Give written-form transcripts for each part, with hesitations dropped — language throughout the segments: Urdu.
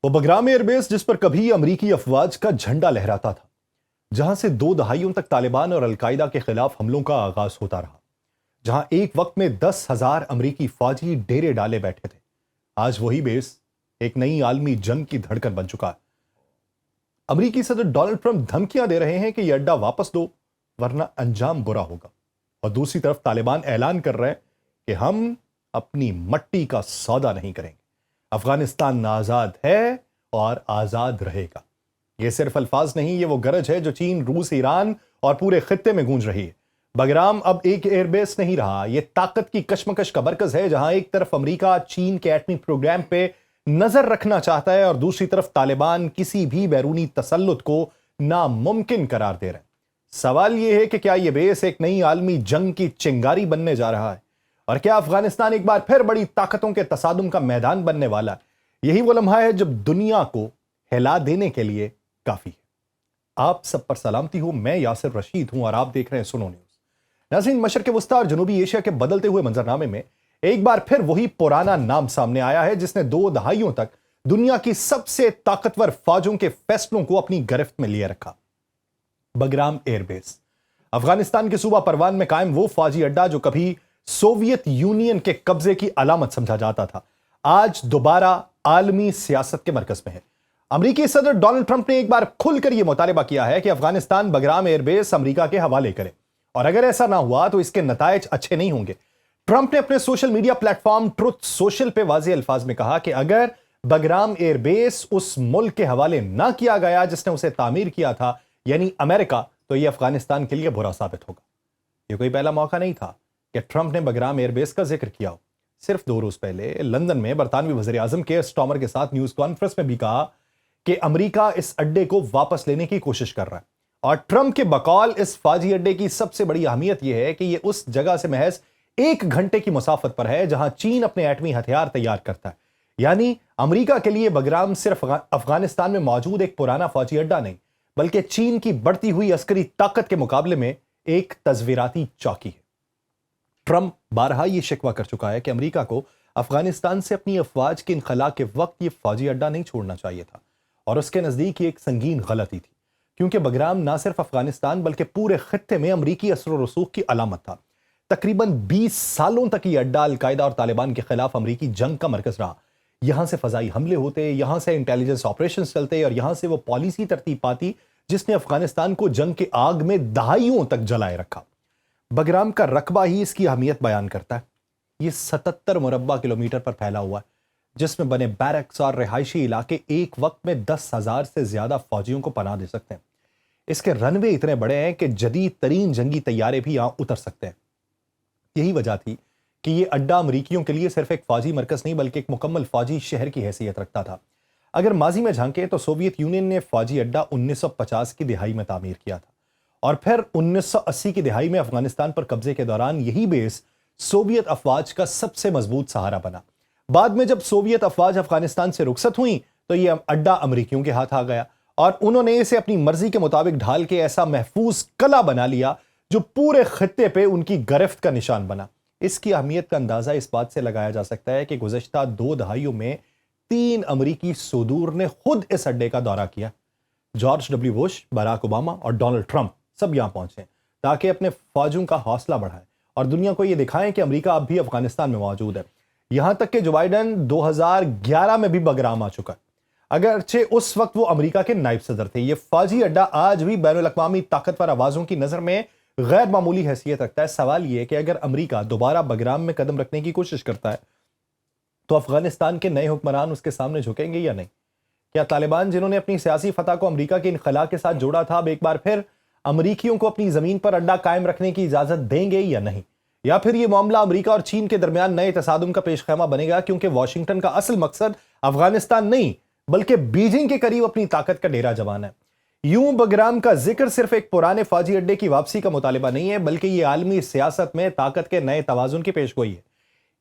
وہ بگرام ایئر بیس جس پر کبھی امریکی افواج کا جھنڈا لہراتا تھا، جہاں سے 2 دہائیوں تک طالبان اور القاعدہ کے خلاف حملوں کا آغاز ہوتا رہا، جہاں ایک وقت میں 10,000 امریکی فوجی ڈیرے ڈالے بیٹھے تھے، آج وہی بیس ایک نئی عالمی جنگ کی دھڑکن بن چکا ہے۔ امریکی صدر ڈونلڈ ٹرمپ دھمکیاں دے رہے ہیں کہ یہ اڈہ واپس دو ورنہ انجام برا ہوگا، اور دوسری طرف طالبان اعلان کر رہے ہیں کہ ہم اپنی مٹی کا سودا نہیں کریں گے، افغانستان آزاد ہے اور آزاد رہے گا۔ یہ صرف الفاظ نہیں، یہ وہ گرج ہے جو چین، روس، ایران اور پورے خطے میں گونج رہی ہے۔ بگرام اب ایک ایئر بیس نہیں رہا، یہ طاقت کی کشمکش کا مرکز ہے، جہاں ایک طرف امریکہ چین کے ایٹمی پروگرام پہ نظر رکھنا چاہتا ہے اور دوسری طرف طالبان کسی بھی بیرونی تسلط کو ناممکن قرار دے رہے ہیں۔ سوال یہ ہے کہ کیا یہ بیس ایک نئی عالمی جنگ کی چنگاری بننے جا رہا ہے، اور کیا افغانستان ایک بار پھر بڑی طاقتوں کے تصادم کا میدان بننے والا ہے؟ یہی وہ لمحہ ہے جب دنیا کو ہلا دینے کے لیے کافی ہے۔ آپ سب پر سلامتی ہو، میں یاسر رشید ہوں اور آپ دیکھ رہے ہیں سنو نیوز۔ ناظرین، مشرق وسطیٰ اور جنوبی ایشیا کے بدلتے ہوئے منظرنامے میں ایک بار پھر وہی پرانا نام سامنے آیا ہے جس نے 2 دہائیوں تک دنیا کی سب سے طاقتور فوجوں کے فیصلوں کو اپنی گرفت میں لیے رکھا۔ بگرام ایئر بیس، افغانستان کے صوبہ پروان میں قائم وہ فوجی اڈہ جو کبھی سوویت یونین کے قبضے کی علامت سمجھا جاتا تھا، آج دوبارہ عالمی سیاست کے مرکز میں ہے۔ امریکی صدر ڈونلڈ ٹرمپ نے ایک بار کھل کر یہ مطالبہ کیا ہے کہ افغانستان بگرام ایئر بیس امریکہ کے حوالے کرے، اور اگر ایسا نہ ہوا تو اس کے نتائج اچھے نہیں ہوں گے۔ ٹرمپ نے اپنے social media plate form truth social پہ واضح الفاظ میں کہا کہ اگر بگرام ایئر بیس اس ملک کے حوالے نہ کیا گیا جس نے اسے تعمیر کیا تھا، یعنی امریکہ، تو یہ افغانستان کے لیے برا ثابت ہوگا۔ یہ کوئی پہلا موقع نہیں تھا کہ ٹرمپ نے بگرام ایئر بیس کا ذکر کیا ہو۔ صرف 2 روز پہلے لندن میں برطانوی وزیر اعظم کیئر سٹارمر کے ساتھ نیوز کانفرنس میں بھی کہا کہ امریکہ اس اڈے کو واپس لینے کی کوشش کر رہا ہے، اور ٹرمپ کے بقول اس فوجی اڈے کی سب سے بڑی اہمیت یہ ہے کہ یہ اس جگہ سے محض 1 گھنٹے کی مسافت پر ہے جہاں چین اپنے ایٹمی ہتھیار تیار کرتا ہے۔ یعنی امریکہ کے لیے بگرام صرف افغانستان میں موجود ایک پرانا فوجی اڈہ نہیں، بلکہ چین کی بڑھتی ہوئی عسکری طاقت کے مقابلے میں ایک تصویراتی چوکی ہے۔ ٹرمپ بارہا یہ شکوہ کر چکا ہے کہ امریکہ کو افغانستان سے اپنی افواج کے انخلاء کے وقت یہ فوجی اڈہ نہیں چھوڑنا چاہیے تھا، اور اس کے نزدیک یہ ایک سنگین غلطی تھی، کیونکہ بگرام نہ صرف افغانستان بلکہ پورے خطے میں امریکی اثر و رسوخ کی علامت تھا۔ تقریباً 20 سالوں تک یہ اڈہ القاعدہ اور طالبان کے خلاف امریکی جنگ کا مرکز رہا۔ یہاں سے فضائی حملے ہوتے، یہاں سے انٹیلیجنس آپریشنز چلتے، اور یہاں سے وہ پالیسی ترتیب پاتی جس نے افغانستان کو جنگ کے آگ میں دہائیوں تک جلائے رکھا۔ بگرام کا رقبہ ہی اس کی اہمیت بیان کرتا ہے۔ یہ 77 مربع کلومیٹر پر پھیلا ہوا ہے، جس میں بنے بیرکس اور رہائشی علاقے ایک وقت میں 10,000 سے زیادہ فوجیوں کو پناہ دے سکتے ہیں۔ اس کے رن وے اتنے بڑے ہیں کہ جدید ترین جنگی طیارے بھی یہاں اتر سکتے ہیں۔ یہی وجہ تھی کہ یہ اڈہ امریکیوں کے لیے صرف ایک فوجی مرکز نہیں بلکہ ایک مکمل فوجی شہر کی حیثیت رکھتا تھا۔ اگر ماضی میں جھانکیں تو سوویت یونین نے فوجی اڈہ 1950 کی دہائی میں تعمیر کیا تھا، اور پھر 1980 کی دہائی میں افغانستان پر قبضے کے دوران یہی بیس سوویت افواج کا سب سے مضبوط سہارا بنا۔ بعد میں جب سوویت افواج افغانستان سے رخصت ہوئیں تو یہ اڈہ امریکیوں کے ہاتھ آ گیا، اور انہوں نے اسے اپنی مرضی کے مطابق ڈھال کے ایسا محفوظ قلعہ بنا لیا جو پورے خطے پہ ان کی گرفت کا نشان بنا۔ اس کی اہمیت کا اندازہ اس بات سے لگایا جا سکتا ہے کہ گزشتہ 2 دہائیوں میں 3 امریکی صدور نے خود اس اڈے کا دورہ کیا۔ George W Bush, Barack Obama اور ڈونلڈ ٹرمپ سب یہاں پہنچے تاکہ اپنے فوجوں کا حوصلہ بڑھائیں اور دنیا کو یہ دکھائیں کہ امریکہ اب بھی افغانستان میں موجود ہے۔ یہاں تک کہ جو بائیڈن 2011 میں بھی بگرام آ چکا ہے، اگرچہ اس وقت وہ امریکہ کے نائب صدر تھے۔ یہ فوجی اڈہ آج بھی بین الاقوامی طاقتور آوازوں کی نظر میں غیر معمولی حیثیت رکھتا ہے۔ سوال یہ ہے کہ اگر امریکہ دوبارہ بگرام میں قدم رکھنے کی کوشش کرتا ہے تو افغانستان کے نئے حکمران اس کے سامنے جھکیں گے یا نہیں؟ کیا طالبان، جنہوں نے اپنی سیاسی فتح کو امریکہ کے انخلاء کے ساتھ جوڑا تھا، اب ایک بار پھر امریکیوں کو اپنی زمین پر اڈہ قائم رکھنے کی اجازت دیں گے یا نہیں؟ یا پھر یہ معاملہ امریکہ اور چین کے درمیان نئے تصادم کا پیش خیمہ بنے گا، کیونکہ واشنگٹن کا اصل مقصد افغانستان نہیں بلکہ بیجنگ کے قریب اپنی طاقت کا ڈیرا جمانا ہے۔ یوں بگرام کا ذکر صرف ایک پرانے فوجی اڈے کی واپسی کا مطالبہ نہیں ہے، بلکہ یہ عالمی سیاست میں طاقت کے نئے توازن کی پیش گوئی ہے۔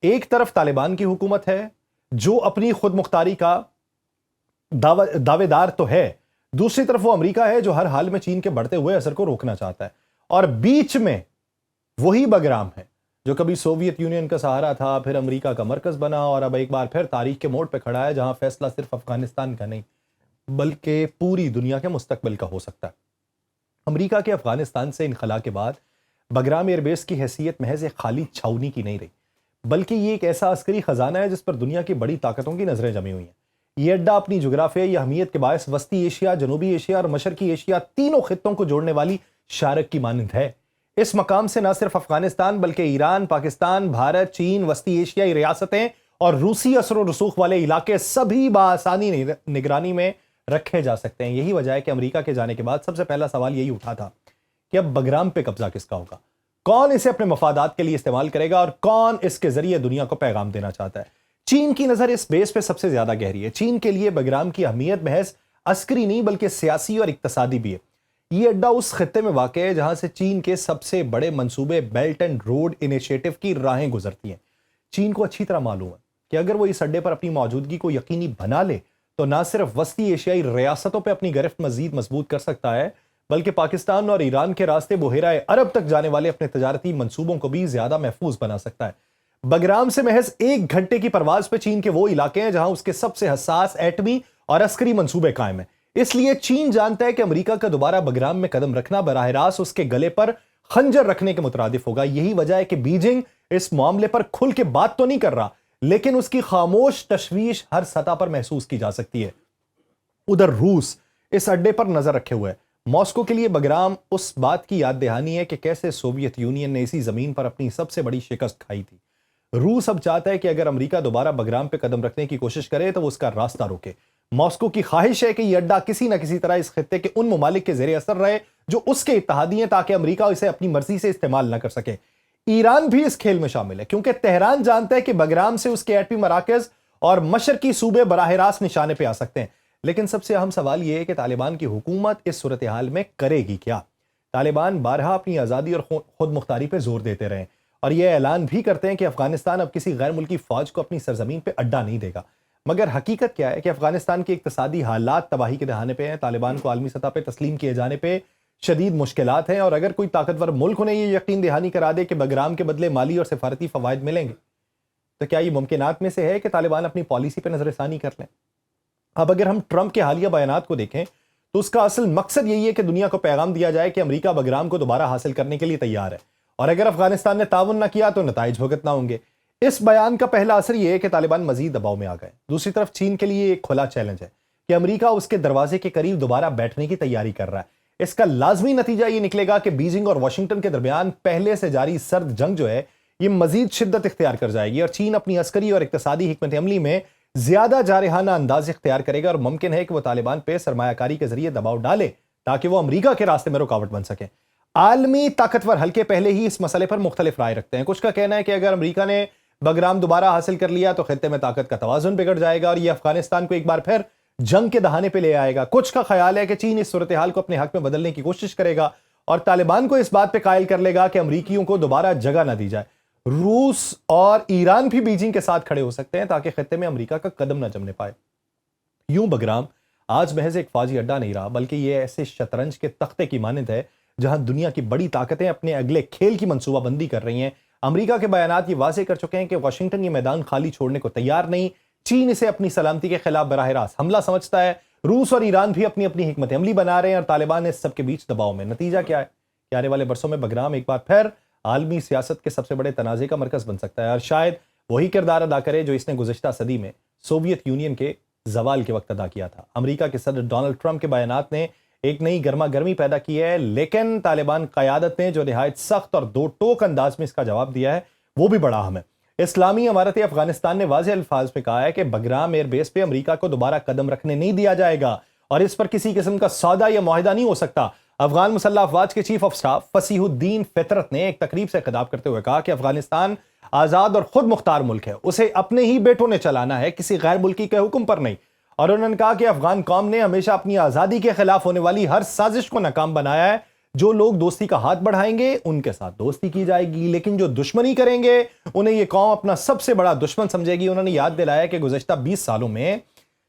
ایک طرف طالبان کی حکومت ہے جو اپنی خود مختاری کا دعوے دار تو ہے، دوسری طرف وہ امریکہ ہے جو ہر حال میں چین کے بڑھتے ہوئے اثر کو روکنا چاہتا ہے، اور بیچ میں وہی بگرام ہے جو کبھی سوویت یونین کا سہارا تھا، پھر امریکہ کا مرکز بنا اور اب ایک بار پھر تاریخ کے موڑ پہ کھڑا ہے، جہاں فیصلہ صرف افغانستان کا نہیں بلکہ پوری دنیا کے مستقبل کا ہو سکتا ہے۔ امریکہ کے افغانستان سے انخلا کے بعد بگرام ایئر بیس کی حیثیت محض ایک خالی چھاؤنی کی نہیں رہی، بلکہ یہ ایک ایسا عسکری خزانہ ہے جس پر دنیا کی بڑی طاقتوں کی نظریں جمی ہوئی ہیں۔ یہ اڈہ اپنی جغرافیائی اہمیت کے باعث وسطی ایشیا، جنوبی ایشیا اور مشرقی ایشیا تینوں خطوں کو جوڑنے والی شارک کی مانند ہے۔ اس مقام سے نہ صرف افغانستان بلکہ ایران، پاکستان، بھارت، چین، وسطی ایشیائی ریاستیں اور روسی اثر و رسوخ والے علاقے سبھی بآسانی نگرانی میں رکھے جا سکتے ہیں۔ یہی وجہ ہے کہ امریکہ کے جانے کے بعد سب سے پہلا سوال یہی اٹھا تھا کہ اب بگرام پہ قبضہ کس کا ہوگا، کون اسے اپنے مفادات کے لیے استعمال کرے گا اور کون اس کے ذریعے دنیا کو پیغام دینا چاہتا ہے۔ چین کی نظر اس بیس پہ سب سے زیادہ گہری ہے۔ چین کے لیے بگرام کی اہمیت محض عسکری نہیں بلکہ سیاسی اور اقتصادی بھی ہے۔ یہ اڈہ اس خطے میں واقع ہے جہاں سے چین کے سب سے بڑے منصوبے بیلٹ اینڈ روڈ انیشیٹو کی راہیں گزرتی ہیں۔ چین کو اچھی طرح معلوم ہے کہ اگر وہ اس اڈے پر اپنی موجودگی کو یقینی بنا لے تو نہ صرف وسطی ایشیائی ریاستوں پہ اپنی گرفت مزید مضبوط کر سکتا ہے بلکہ پاکستان اور ایران کے راستے بحیرہ عرب تک جانے والے اپنے تجارتی منصوبوں کو بھی زیادہ محفوظ بنا سکتا ہے۔ بگرام سے محض 1 گھنٹے کی پرواز پہ چین کے وہ علاقے ہیں جہاں اس کے سب سے حساس ایٹمی اور عسکری منصوبے قائم ہیں۔ اس لیے چین جانتا ہے کہ امریکہ کا دوبارہ بگرام میں قدم رکھنا براہ راست اس کے گلے پر خنجر رکھنے کے مترادف ہوگا۔ یہی وجہ ہے کہ بیجنگ اس معاملے پر کھل کے بات تو نہیں کر رہا، لیکن اس کی خاموش تشویش ہر سطح پر محسوس کی جا سکتی ہے۔ ادھر روس اس اڈے پر نظر رکھے ہوئے ہے۔ ماسکو کے لیے بگرام اس بات کی یاد دہانی ہے کہ کیسے سوویت یونین نے اسی زمین پر اپنی سب سے بڑی شکست کھائی تھی۔ روس اب چاہتا ہے کہ اگر امریکہ دوبارہ بگرام پہ قدم رکھنے کی کوشش کرے تو وہ اس کا راستہ روکے۔ ماسکو کی خواہش ہے کہ یہ اڈہ کسی نہ کسی طرح اس خطے کے ان ممالک کے زیر اثر رہے جو اس کے اتحادی ہیں تاکہ امریکہ اسے اپنی مرضی سے استعمال نہ کر سکے۔ ایران بھی اس کھیل میں شامل ہے کیونکہ تہران جانتا ہے کہ بگرام سے اس کے ایٹمی مراکز اور مشرقی صوبے براہ راست نشانے پہ آ سکتے ہیں۔ لیکن سب سے اہم سوال یہ ہے کہ طالبان کی حکومت اس صورتحال میں کرے گی کیا؟ طالبان بارہا اپنی آزادی اور خود مختاری پہ زور دیتے رہے اور یہ اعلان بھی کرتے ہیں کہ افغانستان اب کسی غیر ملکی فوج کو اپنی سرزمین پہ اڈا نہیں دے گا، مگر حقیقت کیا ہے کہ افغانستان کے اقتصادی حالات تباہی کے دہانے پہ ہیں۔ طالبان کو عالمی سطح پہ تسلیم کیے جانے پہ شدید مشکلات ہیں اور اگر کوئی طاقتور ملک انہیں یہ یقین دہانی کرا دے کہ بگرام کے بدلے مالی اور سفارتی فوائد ملیں گے تو کیا یہ ممکنات میں سے ہے کہ طالبان اپنی پالیسی پہ نظر ثانی کر لیں؟ اب اگر ہم ٹرمپ کے حالیہ بیانات کو دیکھیں تو اس کا اصل مقصد یہی ہے کہ دنیا کو پیغام دیا جائے کہ امریکہ بگرام کو دوبارہ حاصل کرنے کے لیے تیار ہے اور اگر افغانستان نے تعاون نہ کیا تو نتائج بھگتنا ہوں گے۔ اس بیان کا پہلا اثر یہ ہے کہ طالبان مزید دباؤ میں آ گئے۔ دوسری طرف چین کے لیے ایک کھلا چیلنج ہے کہ امریکہ اس کے دروازے کے قریب دوبارہ بیٹھنے کی تیاری کر رہا ہے۔ اس کا لازمی نتیجہ یہ نکلے گا کہ بیجنگ اور واشنگٹن کے درمیان پہلے سے جاری سرد جنگ جو ہے یہ مزید شدت اختیار کر جائے گی اور چین اپنی عسکری اور اقتصادی حکمت عملی میں زیادہ جارحانہ انداز اختیار کرے گا اور ممکن ہے کہ وہ طالبان پہ سرمایہ کاری کے ذریعے دباؤ ڈالے تاکہ وہ امریکہ کے راستے میں رکاوٹ بن سکے۔ عالمی طاقتور حلقے پہلے ہی اس مسئلے پر مختلف رائے رکھتے ہیں۔ کچھ کا کہنا ہے کہ اگر امریکہ نے بگرام دوبارہ حاصل کر لیا تو خطے میں طاقت کا توازن بگڑ جائے گا اور یہ افغانستان کو ایک بار پھر جنگ کے دہانے پہ لے آئے گا۔ کچھ کا خیال ہے کہ چین اس صورتحال کو اپنے حق میں بدلنے کی کوشش کرے گا اور طالبان کو اس بات پہ قائل کر لے گا کہ امریکیوں کو دوبارہ جگہ نہ دی جائے۔ روس اور ایران بھی بیجنگ کے ساتھ کھڑے ہو سکتے ہیں تاکہ خطے میں امریکہ کا قدم نہ جمنے پائے۔ یوں بگرام آج محض ایک فوجی اڈا نہیں رہا بلکہ یہ ایسے شطرنج کے تختے کی مانند ہے جہاں دنیا کی بڑی طاقتیں اپنے اگلے کھیل کی منصوبہ بندی کر رہی ہیں۔ امریکہ کے بیانات یہ واضح کر چکے ہیں کہ واشنگٹن یہ میدان خالی چھوڑنے کو تیار نہیں۔ چین اسے اپنی سلامتی کے خلاف براہ راست حملہ سمجھتا ہے۔ روس اور ایران بھی اپنی اپنی حکمت عملی بنا رہے ہیں اور طالبان اس سب کے بیچ دباؤ میں۔ نتیجہ کیا ہے کہ آنے والے برسوں میں بگرام ایک بار پھر عالمی سیاست کے سب سے بڑے تنازع کا مرکز بن سکتا ہے اور شاید وہی کردار ادا کرے جو اس نے گزشتہ صدی میں سوویت یونین کے زوال کے وقت ادا کیا تھا۔ امریکہ کے صدر ڈونلڈ ٹرمپ کے بیانات نے ایک نئی گرما گرمی پیدا کی ہے، لیکن طالبان قیادت نے جو نہایت سخت اور دو ٹوک انداز میں اس کا جواب دیا ہے وہ بھی بڑا اہم ہے۔ اسلامی امارت افغانستان نے واضح الفاظ میں کہا ہے کہ بگرام ایئر بیس پہ امریکہ کو دوبارہ قدم رکھنے نہیں دیا جائے گا اور اس پر کسی قسم کا سودا یا معاہدہ نہیں ہو سکتا۔ افغان مسلح افواج کے چیف آف سٹاف فصیح الدین فطرت نے ایک تقریب سے خطاب کرتے ہوئے کہا کہ افغانستان آزاد اور خود مختار ملک ہے، اسے اپنے ہی بیٹوں نے چلانا ہے، کسی غیر ملکی کے حکم پر نہیں۔ اور انہوں نے کہا کہ افغان قوم نے ہمیشہ اپنی آزادی کے خلاف ہونے والی ہر سازش کو ناکام بنایا ہے۔ جو لوگ دوستی کا ہاتھ بڑھائیں گے ان کے ساتھ دوستی کی جائے گی، لیکن جو دشمنی کریں گے انہیں یہ قوم اپنا سب سے بڑا دشمن سمجھے گی۔ انہوں نے یاد دلایا کہ گزشتہ 20 سالوں میں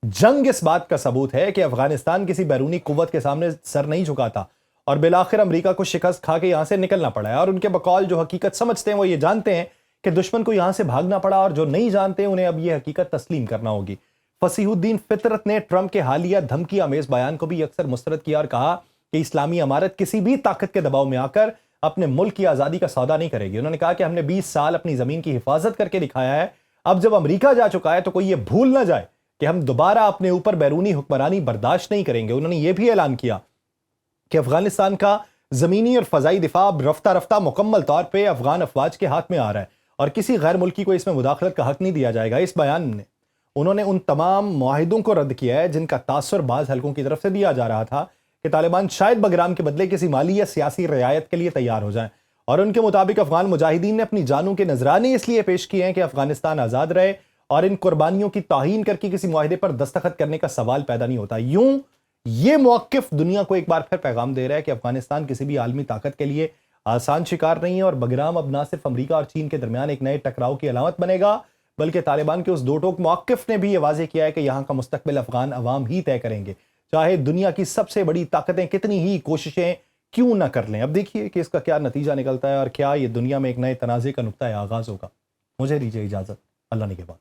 جنگ اس بات کا ثبوت ہے کہ افغانستان کسی بیرونی قوت کے سامنے سر نہیں جھکاتا اور بالآخر امریکہ کو شکست کھا کے یہاں سے نکلنا پڑا ہے. اور ان کے بقول جو حقیقت سمجھتے ہیں وہ یہ جانتے ہیں کہ دشمن کو یہاں سے بھاگنا پڑا، اور جو نہیں جانتے انہیں اب یہ حقیقت تسلیم کرنا ہوگی. فصیح الدین فطرت نے ٹرمپ کے حالیہ دھمکی آمیز بیان کو بھی اکثر مسترد کیا اور کہا کہ اسلامی امارت کسی بھی طاقت کے دباؤ میں آ کر اپنے ملک کی آزادی کا سودا نہیں کرے گی. انہوں نے کہا کہ ہم نے 20 سال اپنی زمین کی حفاظت کر کے دکھایا ہے، اب جب امریکہ جا چکا ہے تو کوئی یہ بھول نہ جائے کہ ہم دوبارہ اپنے اوپر بیرونی حکمرانی برداشت نہیں کریں گے. انہوں نے یہ بھی اعلان کیا کہ افغانستان کا زمینی اور فضائی دفاع رفتہ رفتہ مکمل طور پہ افغان افواج کے ہاتھ میں آ رہا ہے اور کسی غیر ملکی کو اس میں مداخلت کا حق نہیں دیا جائے گا. اس بیان میں انہوں نے ان تمام معاہدوں کو رد کیا ہے جن کا تاثر بعض حلقوں کی طرف سے دیا جا رہا تھا کہ طالبان شاید بگرام کے بدلے کسی مالی یا سیاسی رعایت کے لیے تیار ہو جائیں. اور ان کے مطابق افغان مجاہدین نے اپنی جانوں کے نذرانے اس لیے پیش کیے ہیں کہ افغانستان آزاد رہے، اور ان قربانیوں کی توہین کر کے کسی معاہدے پر دستخط کرنے کا سوال پیدا نہیں ہوتا. یوں یہ موقف دنیا کو ایک بار پھر پیغام دے رہا ہے کہ افغانستان کسی بھی عالمی طاقت کے لیے آسان شکار نہیں ہے، اور بگرام اب نہ صرف امریکہ اور چین کے درمیان ایک نئے ٹکراؤ کی علامت بنے گا، بلکہ طالبان کے اس دو ٹوک موقف نے بھی یہ واضح کیا ہے کہ یہاں کا مستقبل افغان عوام ہی طے کریں گے، چاہے دنیا کی سب سے بڑی طاقتیں کتنی ہی کوششیں کیوں نہ کر لیں. اب دیکھیے کہ اس کا کیا نتیجہ نکلتا ہے اور کیا یہ دنیا میں ایک نئے تنازع کا نقطہ آغاز ہوگا. مجھے دیجیے اجازت. اللہ نگہبان.